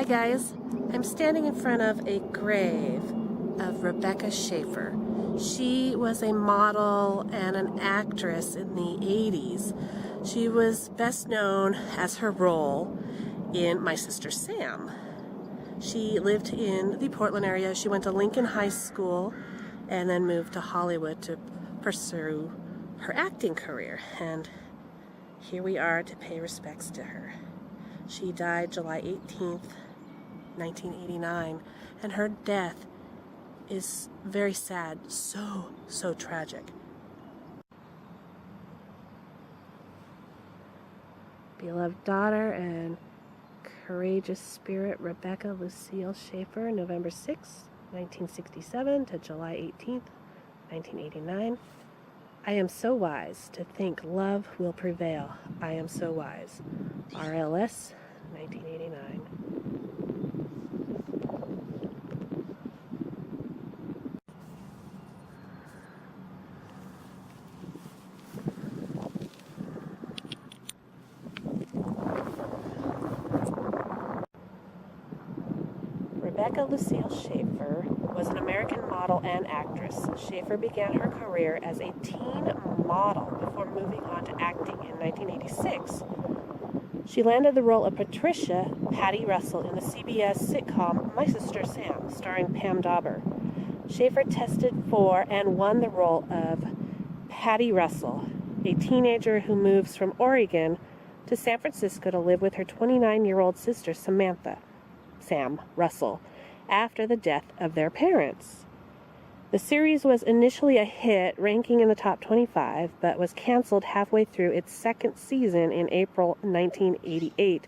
Hi guys, I'm standing in front of a grave of Rebecca Schaeffer. She was a model and an actress in the 80s. She was best known as her role in My Sister Sam. She lived in the Portland area. She went to Lincoln High School and then moved to Hollywood to pursue her acting career. And here we are to pay respects to her. She died July 18th, 1989, and her death is very sad, so tragic. Beloved daughter and courageous spirit Rebecca Lucille Schaeffer, November 6, 1967 to July 18th, 1989. I am so wise to think love will prevail. I am so wise. RLS, 1989. Rebecca Lucille Schaeffer was an American model and actress. Schaeffer began her career as a teen model before moving on to acting in 1986. She landed the role of Patricia Patty Russell in the CBS sitcom My Sister Sam, starring Pam Dauber. Schaeffer tested for and won the role of Patty Russell, a teenager who moves from Oregon to San Francisco to live with her 29-year-old sister Sam Russell, after the death of their parents. The series was initially a hit, ranking in the top 25, but was canceled halfway through its second season in April 1988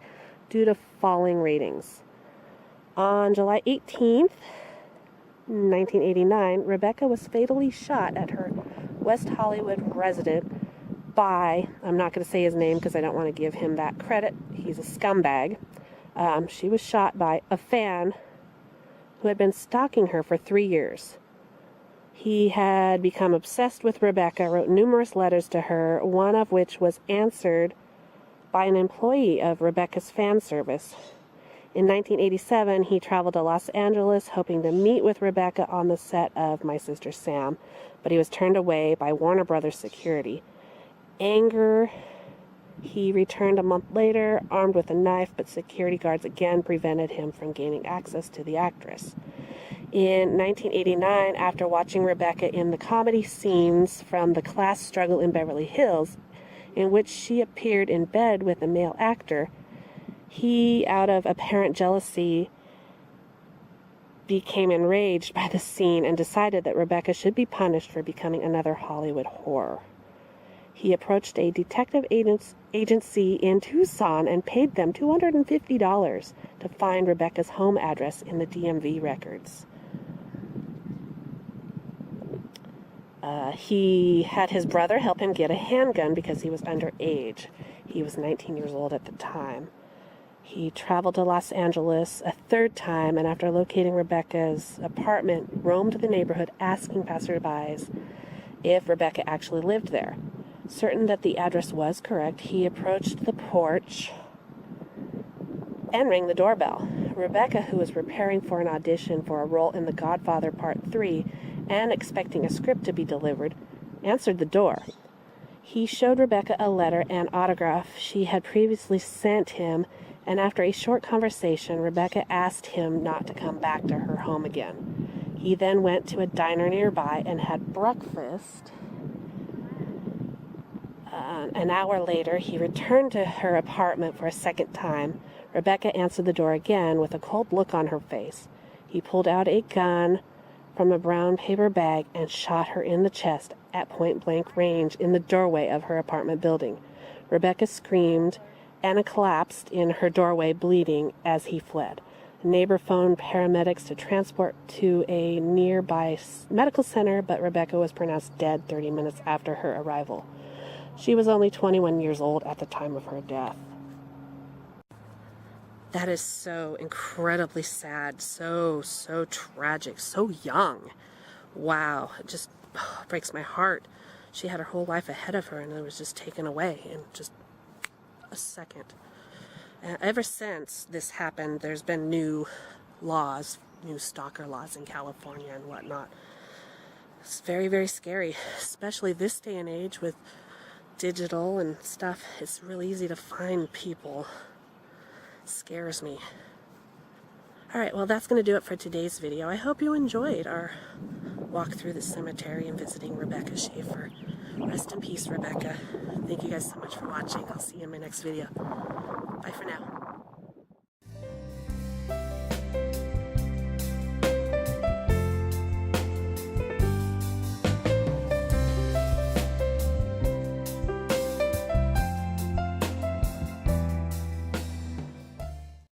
due to falling ratings. On July 18th, 1989, Rebecca was fatally shot at her West Hollywood residence by, I'm not going to say his name because I don't want to give him that credit, he's a scumbag. She was shot by a fan who had been stalking her for 3 years. He had become obsessed with Rebecca, wrote numerous letters to her, one of which was answered by an employee of Rebecca's fan service. In 1987, he traveled to Los Angeles hoping to meet with Rebecca on the set of My Sister Sam, but he was turned away by Warner Brothers security. Anger, he returned a month later, armed with a knife, but security guards again prevented him from gaining access to the actress. In 1989, after watching Rebecca in the comedy scenes from The Class Struggle in Beverly Hills, in which she appeared in bed with a male actor, he, out of apparent jealousy, became enraged by the scene and decided that Rebecca should be punished for becoming another Hollywood whore. He approached a detective agency in Tucson and paid them $250 to find Rebecca's home address in the DMV records. He had his brother help him get a handgun because he was underage. He was 19 years old at the time. He traveled to Los Angeles a third time, and after locating Rebecca's apartment, roamed the neighborhood asking passerbys if Rebecca actually lived there. Certain that the address was correct, he approached the porch and rang the doorbell. Rebecca, who was preparing for an audition for a role in The Godfather Part 3 and expecting a script to be delivered, answered the door. He showed Rebecca a letter and autograph she had previously sent him, and after a short conversation, Rebecca asked him not to come back to her home again. He then went to a diner nearby and had breakfast. An hour later, he returned to her apartment for a second time. Rebecca answered the door again with a cold look on her face. He pulled out a gun from a brown paper bag and shot her in the chest at point-blank range in the doorway of her apartment building. Rebecca screamed and collapsed in her doorway, bleeding as he fled. A neighbor phoned paramedics to transport to a nearby medical center, but Rebecca was pronounced dead 30 minutes after her arrival. She was only 21 years old at the time of her death. That is so incredibly sad, so tragic, so young. Wow, it just breaks my heart. She had her whole life ahead of her and it was just taken away in just a second. Ever since this happened, there's been new laws, new stalker laws in California and whatnot. It's very, very scary, especially this day and age with digital and stuff. It's really easy to find people. It scares me. Alright, well that's going to do it for today's video. I hope you enjoyed our walk through the cemetery and visiting Rebecca Schaeffer. Rest in peace, Rebecca. Thank you guys so much for watching. I'll see you in my next video. Bye for now.